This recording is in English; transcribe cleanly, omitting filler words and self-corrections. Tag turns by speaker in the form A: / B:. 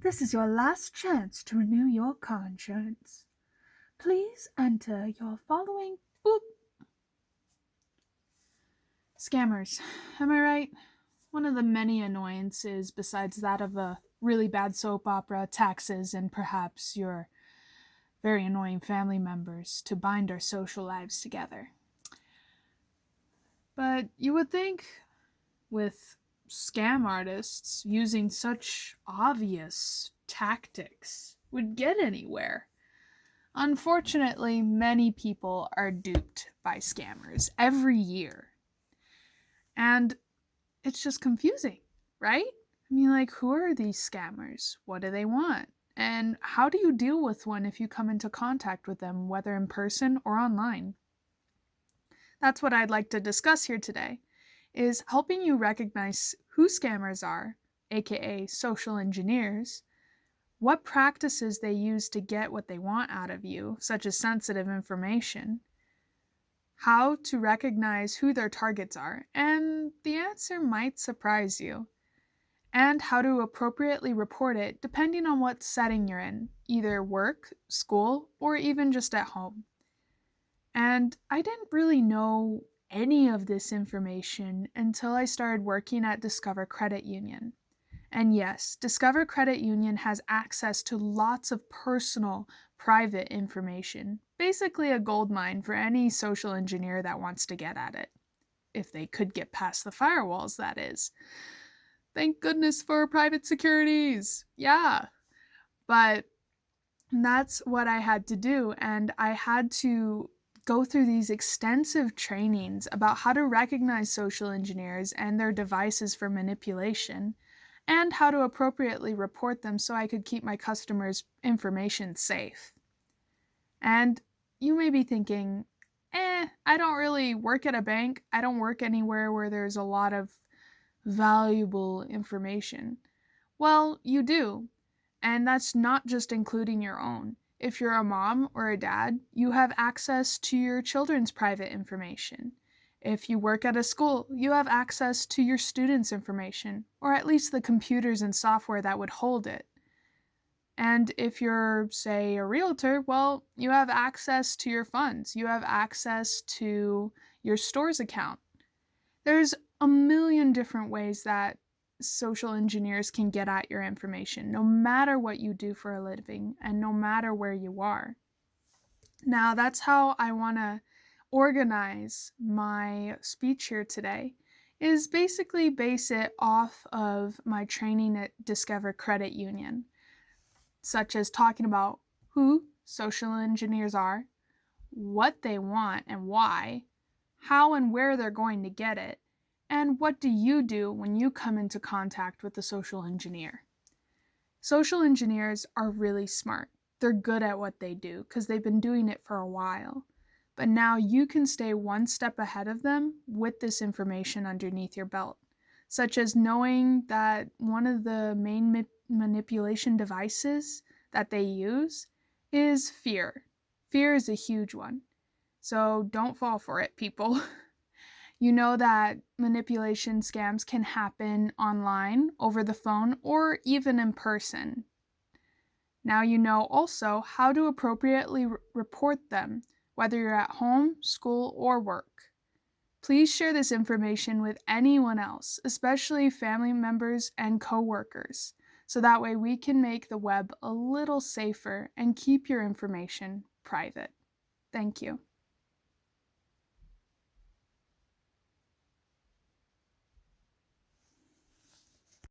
A: This is your last chance to renew your car insurance. Please enter your following Scammers, am I right? One of the many annoyances besides that of a really bad soap opera, taxes, and perhaps your very annoying family members to bind our social lives together. But you would think with scam artists using such obvious tactics would get anywhere. Unfortunately, many people are duped by scammers every year. And it's just confusing, right? I mean, like, who are these scammers? What do they want? And how do you deal with one if you come into contact with them, whether in person or online? That's what I'd like to discuss here today, is helping you recognize who scammers are, aka social engineers, what practices they use to get what they want out of you, such as sensitive information, how to recognize who their targets are, and the answer might surprise you, and how to appropriately report it depending on what setting you're in, either work, school, or even just at home. And I didn't really know any of this information until I started working at Discover Credit Union. And yes, Discover Credit Union has access to lots of personal, private information, basically a goldmine for any social engineer that wants to get at it. If they could get past the firewalls, that is. Thank goodness for private securities. Yeah. But that's what I had to do, and I had to go through these extensive trainings about how to recognize social engineers and their devices for manipulation, and how to appropriately report them so I could keep my customers' information safe. And you may be thinking, I don't really work at a bank. I don't work anywhere where there's a lot of valuable information. Well, you do. And that's not just including your own. If you're a mom or a dad, you have access to your children's private information. If you work at a school, you have access to your students' information, or at least the computers and software that would hold it. And if you're, say, a realtor, well, you have access to your funds. You have access to your store's account. There's a million different ways that social engineers can get at your information, no matter what you do for a living and no matter where you are. Now, that's how I want to organize my speech here today, is basically base it off of my training at Discover Credit Union, such as talking about who social engineers are, what they want and why, how and where they're going to get it, and what do you do when you come into contact with a social engineer. Social engineers are really smart. They're good at what they do because they've been doing it for a while. But now you can stay one step ahead of them with this information underneath your belt, such as knowing that one of the main manipulation devices that they use is fear. Fear is a huge one. So don't fall for it, people. You know that manipulation scams can happen online, over the phone, or even in person. Now you know also how to appropriately report them, whether you're at home, school, or work. Please share this information with anyone else, especially family members and coworkers, so that way we can make the web a little safer and keep your information private. Thank you.